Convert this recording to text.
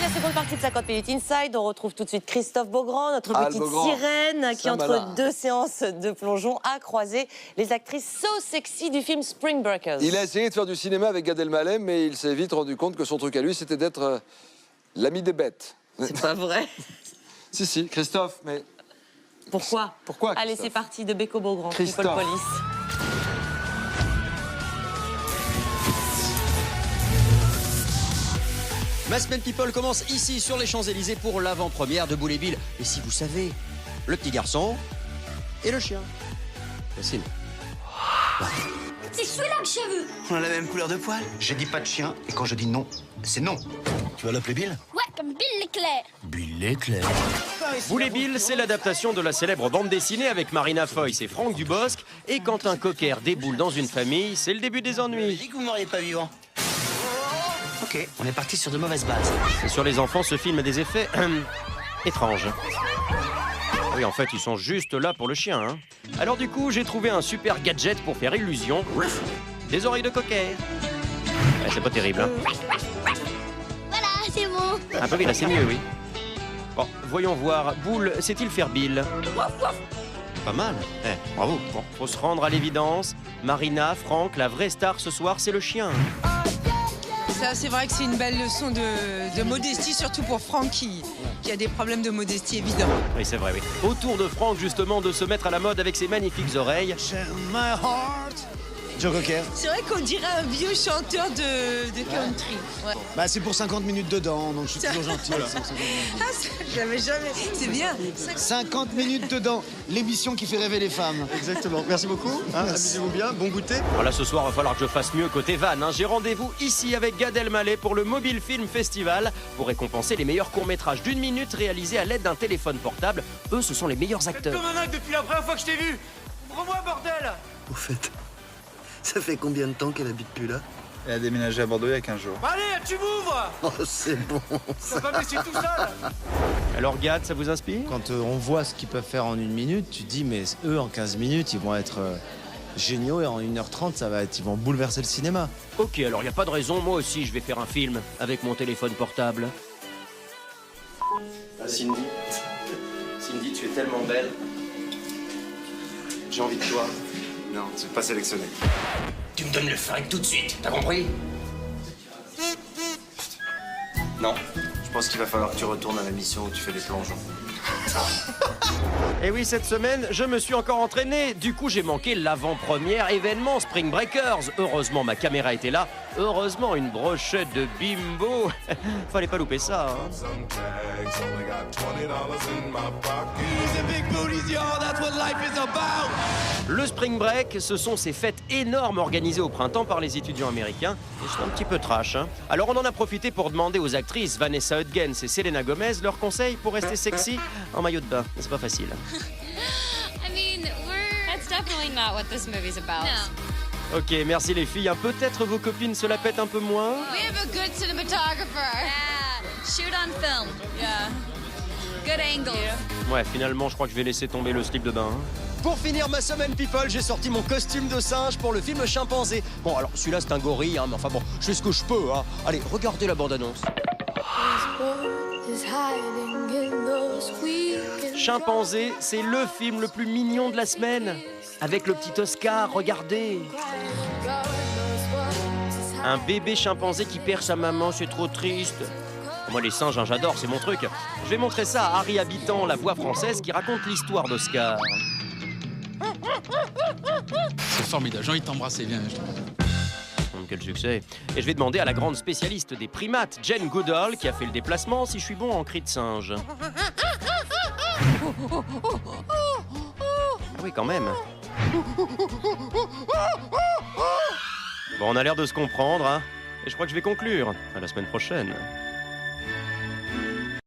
la seconde partie de 50 minutes Inside. On retrouve tout de suite Christophe Beaugrand, notre petite sirène qui, entre deux séances de plongeon, a croisé les actrices so sexy du film Spring Breakers. Il a essayé de faire du cinéma avec Gad Elmaleh, mais il s'est vite rendu compte que son truc à lui, c'était d'être l'ami des bêtes. C'est pas vrai. Si, Christophe, mais... Pourquoi Allez, c'est parti de Beko Beaugrand, People Police. Ma semaine People commence ici sur les Champs-Élysées pour l'avant-première de Boule et Bill. Et si vous savez, le petit garçon et le chien. Facile. C'est celui-là que j'ai vu. On a la même couleur de poil. J'ai dit pas de chien, et quand je dis non, c'est non. Tu vas l'appeler Bill? Ouais, comme Bill l'éclair. Bill l'éclair. Boule et Bill, c'est l'adaptation de la célèbre bande dessinée avec Marina Foïs et Franck Dubosc. Et quand un cocker déboule dans une famille, c'est le début des ennuis. J'ai dit que vous m'auriez pas vivant. Ok, on est parti sur de mauvaises bases. Et sur les enfants, ce film a des effets étranges. Oui, en fait, ils sont juste là pour le chien. Hein. Alors du coup, j'ai trouvé un super gadget pour faire illusion. Des oreilles de cocker. Ouais, c'est pas terrible, hein. Voilà, c'est bon. Un peu, là, c'est mieux, oui. Bon, voyons voir. Boule, sait-il faire Bill? Pas mal. Bravo. Bon, faut se rendre à l'évidence. Marina, Franck, la vraie star ce soir, c'est le chien. Ça, c'est vrai que c'est une belle leçon de modestie, surtout pour Franck qui a des problèmes de modestie évidents. Oui, c'est vrai, oui. Autour de Franck, justement, de se mettre à la mode avec ses magnifiques oreilles. My heart. Joe Cocker. C'est vrai qu'on dirait un vieux chanteur de country. Ouais. Bah, c'est pour 50 minutes dedans, donc je suis toujours gentil. Ah, j'avais jamais... C'est bien. 50 minutes dedans, l'émission qui fait rêver les femmes. Exactement. Merci beaucoup. Hein, amusez-vous bien. Bon goûter. Voilà, ce soir, il va falloir que je fasse mieux côté van. Hein. J'ai rendez-vous ici avec Gad Elmaleh pour le Mobile Film Festival pour récompenser les meilleurs courts-métrages d'1 minute réalisés à l'aide d'un téléphone portable. Eux, ce sont les meilleurs acteurs. Comme un acte depuis la première fois que je t'ai vu. Ouvre-moi, bordel. Au fait, ça fait combien de temps qu'elle habite plus là? Elle a déménagé à Bordeaux il y a 15 jours. Allez, tu m'ouvres. Oh, c'est bon. Je peux pas me laisser tout seul. Alors Gad, ça vous inspire? Quand on voit ce qu'ils peuvent faire en 1 minute, tu te dis, mais eux, en 15 minutes, ils vont être géniaux et en 1h30, ils vont bouleverser le cinéma. Ok, alors il n'y a pas de raison, moi aussi, je vais faire un film avec mon téléphone portable. Ah, Cindy, tu es tellement belle. J'ai envie de toi. Non, c'est pas sélectionné. Tu me donnes le fringue tout de suite, t'as compris? Non, je pense qu'il va falloir que tu retournes à la mission où tu fais des plongeons. Et oui, cette semaine, je me suis encore entraîné. Du coup, j'ai manqué l'avant-première événement Spring Breakers. Heureusement, ma caméra était là. Heureusement, une brochette de bimbo. Fallait pas louper ça. Hein. Le Spring Break, ce sont ces fêtes énormes organisées au printemps par les étudiants américains. Et c'est un petit peu trash. Hein. Alors, on en a profité pour demander aux actrices Vanessa Hudgens et Selena Gomez leurs conseils pour rester sexy en maillot de bain. C'est pas facile. I mean, that's definitely not what this movie's about. No. Ok, merci les filles. Peut-être vos copines se la pètent un peu moins. We have a good cinematographer. Yeah. Shoot on film. Yeah. Good angles. Ouais, finalement, je crois que je vais laisser tomber le slip de bain. Pour finir ma semaine People, j'ai sorti mon costume de singe pour le film Chimpanzé. Bon, alors celui-là c'est un gorille, hein, mais enfin bon, je fais ce que je peux. Hein. Allez, regardez la bande-annonce. Chimpanzé, c'est le film le plus mignon de la semaine. Avec le petit Oscar, regardez. Un bébé chimpanzé qui perd sa maman, c'est trop triste. Moi, les singes, hein, j'adore, c'est mon truc. Je vais montrer ça à Harry Habitant, la voix française qui raconte l'histoire d'Oscar. C'est formidable, j'ai envie de t'embrasser, viens. Quel succès. Et je vais demander à la grande spécialiste des primates, Jane Goodall, qui a fait le déplacement, si je suis bon en cri de singe. Ah oui, quand même. Bon, on a l'air de se comprendre, hein. Et je crois que je vais conclure. À la semaine prochaine.